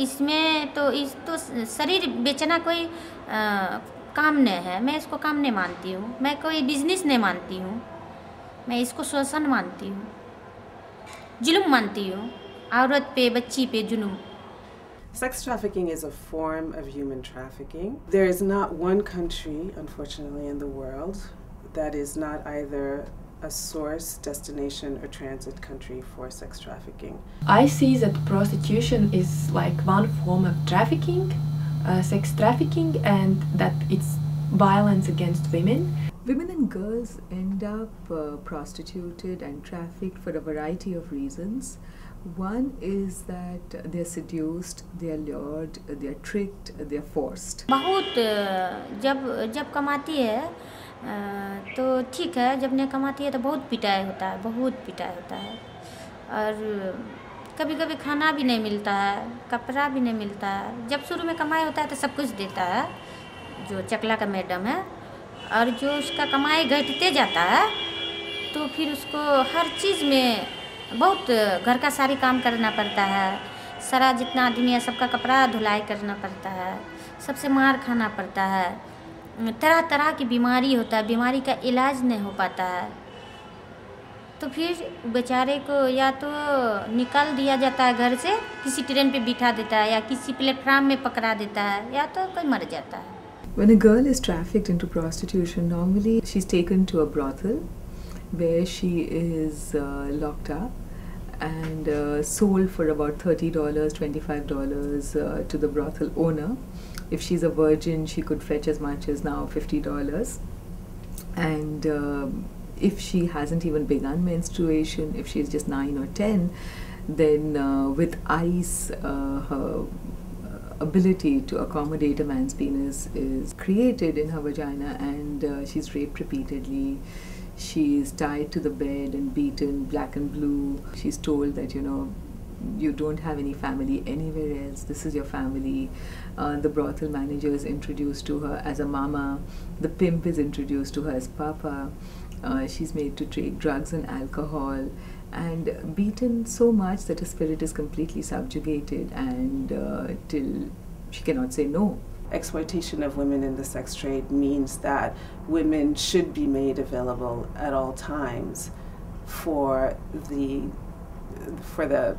इसमें तो शरीर बेचना कोई काम नहीं है। मैं इसको काम नहीं मानती हूँ, मैं कोई बिजनेस नहीं मानती हूँ, मैं इसको शोषण मानती हूँ, जुल्म मानती हूँ, औरत पे बच्ची पे जुल्म। Sex trafficking is a form of human trafficking. There is not one country, unfortunately, in the world that is not either a source, destination, or transit country for sex trafficking. I see that prostitution is like one form of trafficking, sex trafficking, and that it's violence against women. Women and girls end up prostituted and trafficked for a variety of reasons. One is that they're seduced, they're lured, they're tricked, they're forced. बहुत जब कमाती है तो ठीक है, जब नहीं कमाती है तो बहुत पिटाई होता है, बहुत पिटाई होता है। और कभी कभी खाना भी नहीं मिलता है, कपड़ा भी नहीं मिलता है। जब शुरू में कमाई होता है तो सब कुछ देता है जो चकला का मैडम है, और जो उसका कमाई घटते जाता है तो फिर उसको हर चीज़ में बहुत घर का सारी काम करना पड़ता है। सारा जितना आदमी है सबका कपड़ा धुलाई करना पड़ता है, सबसे मार खाना पड़ता है, तरह तरह की बीमारी होता है, बीमारी का इलाज नहीं हो पाता है। तो फिर बेचारे को या तो निकाल दिया जाता है घर से, किसी ट्रेन पे बिठा देता है या किसी प्लेटफार्म में पकड़ा देता है, या तो कोई मर जाता है। When a girl is trafficked into prostitution, normally she's taken to a brothel where she is locked up and sold for about $30, $25 to the brothel owner. If she's a virgin, she could fetch as much as now $50. And if she hasn't even begun menstruation, if she's just 9 or 10, then with ice, her ability to accommodate a man's penis is created in her vagina, and she's raped repeatedly. She's tied to the bed and beaten black and blue. She's told that, you don't have any family anywhere else, this is your family. The brothel manager is introduced to her as a mama. The pimp is introduced to her as papa. She's made to take drugs and alcohol and beaten so much that her spirit is completely subjugated, and till she cannot say no. Exploitation of women in the sex trade means that women should be made available at all times for the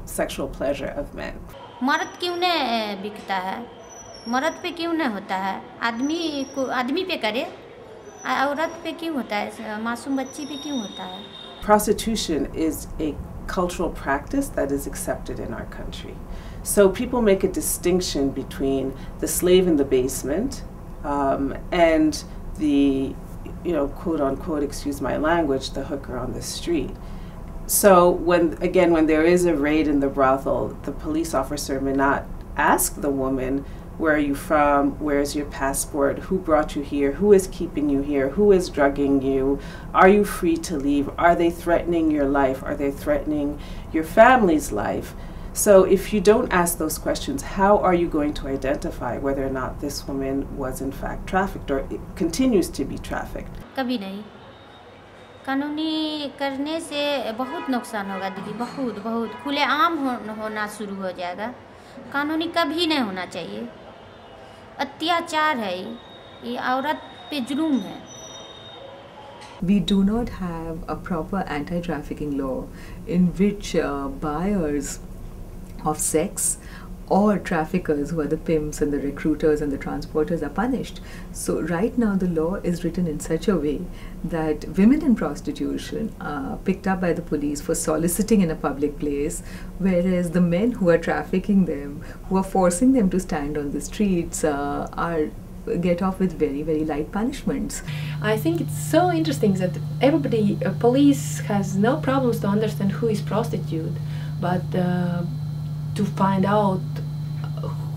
sexual pleasure of men. मर्द क्यों नहीं बिकता है, मर्द पे क्यों नहीं होता है, आदमी पे करे, औरत पे क्यों होता है, मासूम बच्ची पे क्यों होता है? Prostitution is a cultural practice that is accepted in our country. So people make a distinction between the slave in the basement and the, quote unquote, excuse my language, the hooker on the street. So when there is a raid in the brothel, the police officer may not ask the woman, where are you from, where's your passport, who brought you here, who is keeping you here, who is drugging you, are you free to leave, are they threatening your life, are they threatening your family's life? So if you don't ask those questions, how are you going to identify whether or not this woman was in fact trafficked or continues to be trafficked? कभी नहीं। कानूनी करने से बहुत नुकसान होगा दीदी, बहुत खुलेआम होना शुरू हो जाएगा। कानूनी कभी नहीं होना चाहिए, अत्याचार है ये औरत पे जुल्म है। We do not have a proper anti-trafficking law in which buyers of sex or traffickers, who are the pimps and the recruiters and the transporters, are punished. So right now the law is written in such a way that women in prostitution are picked up by the police for soliciting in a public place, whereas the men who are trafficking them, who are forcing them to stand on the streets, get off with very, very light punishments. I think it's so interesting that everybody, police has no problems to understand who is prostitute, but to find out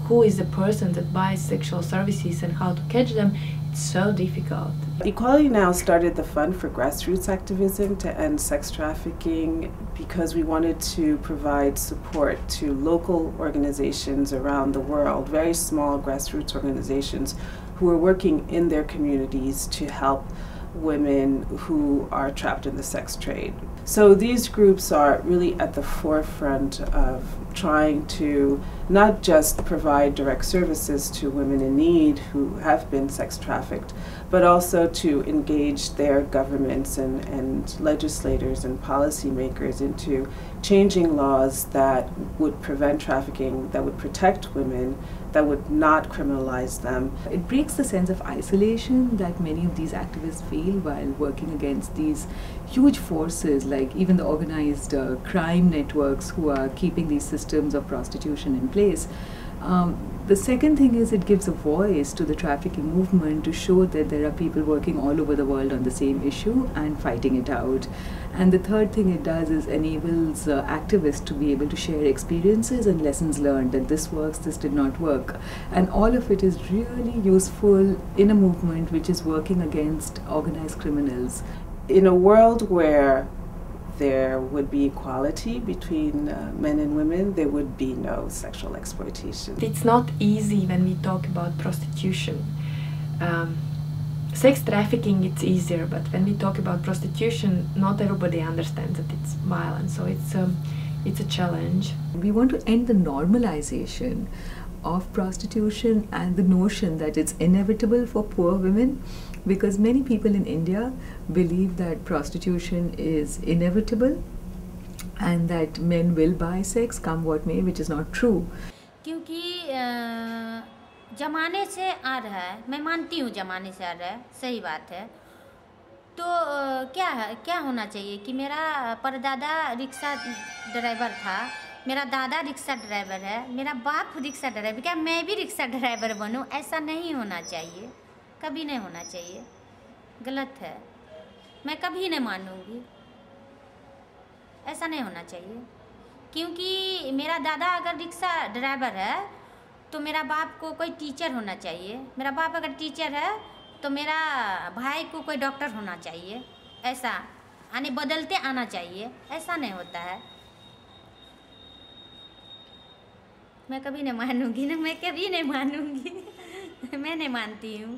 who is the person that buys sexual services and how to catch them, it's so difficult. Equality Now started the fund for grassroots activism to end sex trafficking because we wanted to provide support to local organizations around the world, very small grassroots organizations who are working in their communities to help women who are trapped in the sex trade. So these groups are really at the forefront of trying to not just provide direct services to women in need who have been sex trafficked, but also to engage their governments and legislators and policymakers into changing laws that would prevent trafficking, that would protect women, that would not criminalize them. It breaks the sense of isolation that many of these activists feel while working against these huge forces, like even the organized crime networks who are keeping these systems of prostitution in place. The second thing is it gives a voice to the trafficking movement to show that there are people working all over the world on the same issue and fighting it out. And the third thing it does is enables activists to be able to share experiences and lessons learned, that this works, this did not work. And all of it is really useful in a movement which is working against organized criminals. In a world where there would be equality between men and women, there would be no sexual exploitation. It's not easy when we talk about prostitution. Sex trafficking, it's easier, but when we talk about prostitution, not everybody understands that it's violent, so it's a challenge. We want to end the normalization of prostitution and the notion that it's inevitable for poor women, because many people in India believe that prostitution is inevitable and that men will buy sex come what may, which is not true. क्योंकि ज़माने से आ रहा है, मैं मानती हूँ ज़माने से आ रहा है, सही बात है। तो क्या होना चाहिए कि मेरा परदादा रिक्शा ड्राइवर था, मेरा दादा रिक्शा ड्राइवर है, मेरा बाप रिक्शा ड्राइवर, क्या मैं भी रिक्शा ड्राइवर बनूं? ऐसा नहीं होना चाहिए, कभी नहीं होना चाहिए, गलत है, मैं कभी नहीं मानूंगी, ऐसा नहीं होना चाहिए। क्योंकि मेरा दादा अगर रिक्शा ड्राइवर है तो मेरा बाप को कोई टीचर होना चाहिए, मेरा बाप अगर टीचर है तो मेरा भाई को कोई डॉक्टर होना चाहिए, ऐसा आने बदलते आना चाहिए, ऐसा नहीं होता है। मैं कभी नहीं मानूंगी ना, मैं कभी नहीं मानूंगी मैं नहीं मानती हूँ।